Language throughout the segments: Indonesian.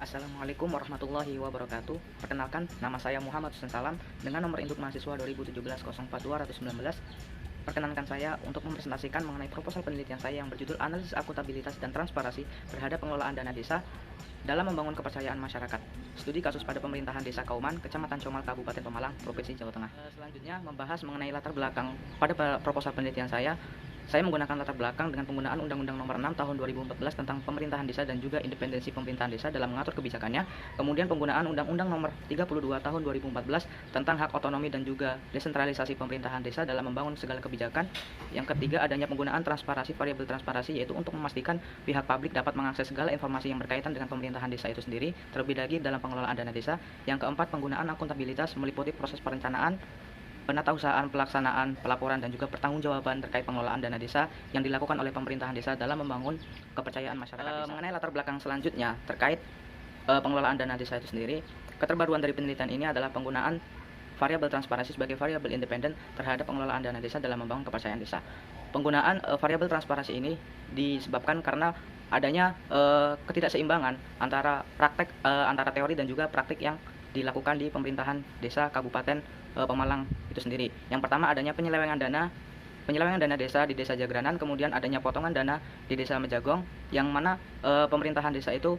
Assalamualaikum warahmatullahi wabarakatuh. Perkenalkan, nama saya Muhammad Hussein Salam dengan nomor induk mahasiswa 2017-04219. Perkenankan saya untuk mempresentasikan mengenai proposal penelitian saya yang berjudul Analisis Akuntabilitas dan Transparansi terhadap Pengelolaan Dana Desa dalam Membangun Kepercayaan Masyarakat. Studi kasus pada pemerintahan Desa Kauman, Kecamatan Comal, Kabupaten Pemalang, Provinsi Jawa Tengah. Selanjutnya membahas mengenai latar belakang pada proposal penelitian saya. Saya menggunakan latar belakang dengan penggunaan Undang-Undang Nomor 6 Tahun 2014 tentang Pemerintahan Desa dan juga independensi pemerintahan desa dalam mengatur kebijakannya. Kemudian penggunaan Undang-Undang Nomor 32 Tahun 2014 tentang hak otonomi dan juga desentralisasi pemerintahan desa dalam membangun segala kebijakan. Yang ketiga, adanya penggunaan transparansi, variabel transparansi, yaitu untuk memastikan pihak publik dapat mengakses segala informasi yang berkaitan dengan pemerintahan desa itu sendiri, terlebih lagi dalam pengelolaan dana desa. Yang keempat, penggunaan akuntabilitas meliputi proses perencanaan, penatausahaan, pelaksanaan, pelaporan, dan juga pertanggungjawaban terkait pengelolaan dana desa yang dilakukan oleh pemerintahan desa dalam membangun kepercayaan masyarakat desa. Mengenai latar belakang selanjutnya terkait pengelolaan dana desa itu sendiri, keterbaruan dari penelitian ini adalah penggunaan variabel transparansi sebagai variabel independen terhadap pengelolaan dana desa dalam membangun kepercayaan desa. Penggunaan variabel transparansi ini disebabkan karena adanya ketidakseimbangan antara antara teori dan juga praktik yang dilakukan di pemerintahan desa Kabupaten Pemalang itu sendiri. Yang pertama, adanya penyelewengan dana desa di Desa Jagranan, kemudian adanya potongan dana di Desa Mejagong, yang mana pemerintahan desa itu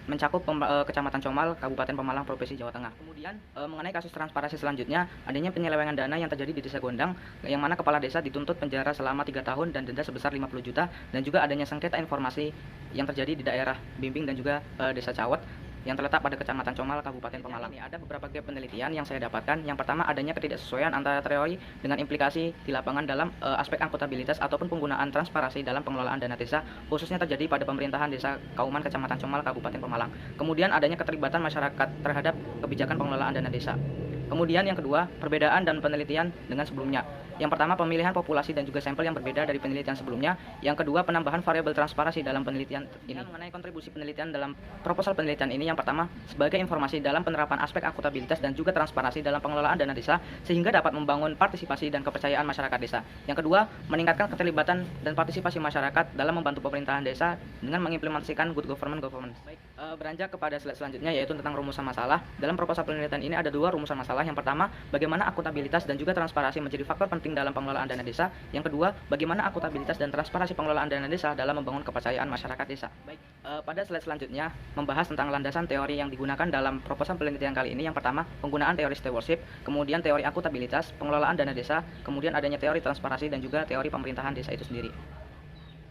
mencakup Kecamatan Comal, Kabupaten Pemalang, Provinsi Jawa Tengah. Kemudian mengenai kasus transparansi selanjutnya, adanya penyelewengan dana yang terjadi di Desa Gondang, yang mana kepala desa dituntut penjara selama 3 tahun dan denda sebesar 50 juta, dan juga adanya sengketa informasi yang terjadi di daerah Bimbing dan juga Desa Cawet yang terletak pada Kecamatan Comal, Kabupaten Pemalang. Ini ada beberapa gap penelitian yang saya dapatkan. Yang pertama, adanya ketidaksesuaian antara teori dengan implikasi di lapangan dalam aspek akuntabilitas ataupun penggunaan transparansi dalam pengelolaan dana desa, khususnya terjadi pada pemerintahan Desa Kauman, Kecamatan Comal, Kabupaten Pemalang. Kemudian adanya keterlibatan masyarakat terhadap kebijakan pengelolaan dana desa. Kemudian yang kedua, perbedaan dan penelitian dengan sebelumnya. Yang pertama, pemilihan populasi dan juga sampel yang berbeda dari penelitian sebelumnya. Yang kedua, penambahan variabel transparansi dalam penelitian ini. Mengenai kontribusi penelitian dalam proposal penelitian ini, yang pertama, sebagai informasi dalam penerapan aspek akuntabilitas dan juga transparansi dalam pengelolaan dana desa, sehingga dapat membangun partisipasi dan kepercayaan masyarakat desa. Yang kedua, meningkatkan keterlibatan dan partisipasi masyarakat dalam membantu pemerintahan desa dengan mengimplementasikan good governance. Baik, beranjak kepada slide selanjutnya, yaitu tentang rumusan masalah. Dalam proposal penelitian ini ada 2 rumusan masalah. Yang pertama, bagaimana akuntabilitas dan juga transparansi menjadi faktor penting dalam pengelolaan dana desa. Yang kedua, bagaimana akuntabilitas dan transparansi pengelolaan dana desa dalam membangun kepercayaan masyarakat desa. Baik, pada slide selanjutnya membahas tentang landasan teori yang digunakan dalam proposal penelitian kali ini. Yang pertama, penggunaan teori stewardship, kemudian teori akuntabilitas, pengelolaan dana desa, kemudian adanya teori transparansi dan juga teori pemerintahan desa itu sendiri.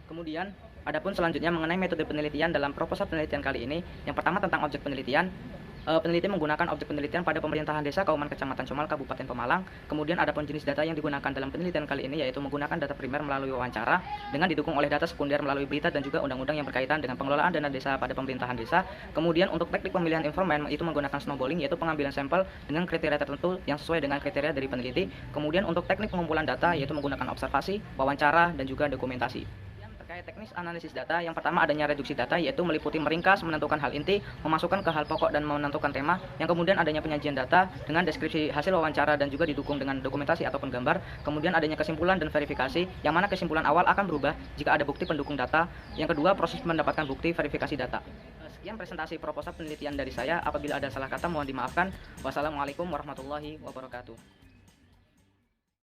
Kemudian, adapun selanjutnya mengenai metode penelitian dalam proposal penelitian kali ini. Yang pertama, tentang objek penelitian. Peneliti menggunakan objek penelitian pada pemerintahan Desa Kauman, Kecamatan Comal, Kabupaten Pemalang. Kemudian ada pun jenis data yang digunakan dalam penelitian kali ini, yaitu menggunakan data primer melalui wawancara dengan didukung oleh data sekunder melalui berita dan juga undang-undang yang berkaitan dengan pengelolaan dana desa pada pemerintahan desa. Kemudian untuk teknik pemilihan informan itu menggunakan snowballing, yaitu pengambilan sampel dengan kriteria tertentu yang sesuai dengan kriteria dari peneliti. Kemudian untuk teknik pengumpulan data yaitu menggunakan observasi, wawancara, dan juga dokumentasi. Terkait teknis analisis data, yang pertama adanya reduksi data, yaitu meliputi meringkas, menentukan hal inti, memasukkan ke hal pokok, dan menentukan tema. Yang kemudian adanya penyajian data dengan deskripsi hasil wawancara dan juga didukung dengan dokumentasi ataupun gambar. Kemudian adanya kesimpulan dan verifikasi, yang mana kesimpulan awal akan berubah jika ada bukti pendukung data. Yang kedua, proses mendapatkan bukti verifikasi data. Sekian presentasi proposal penelitian dari saya. Apabila ada salah kata mohon dimaafkan. Wassalamualaikum warahmatullahi wabarakatuh.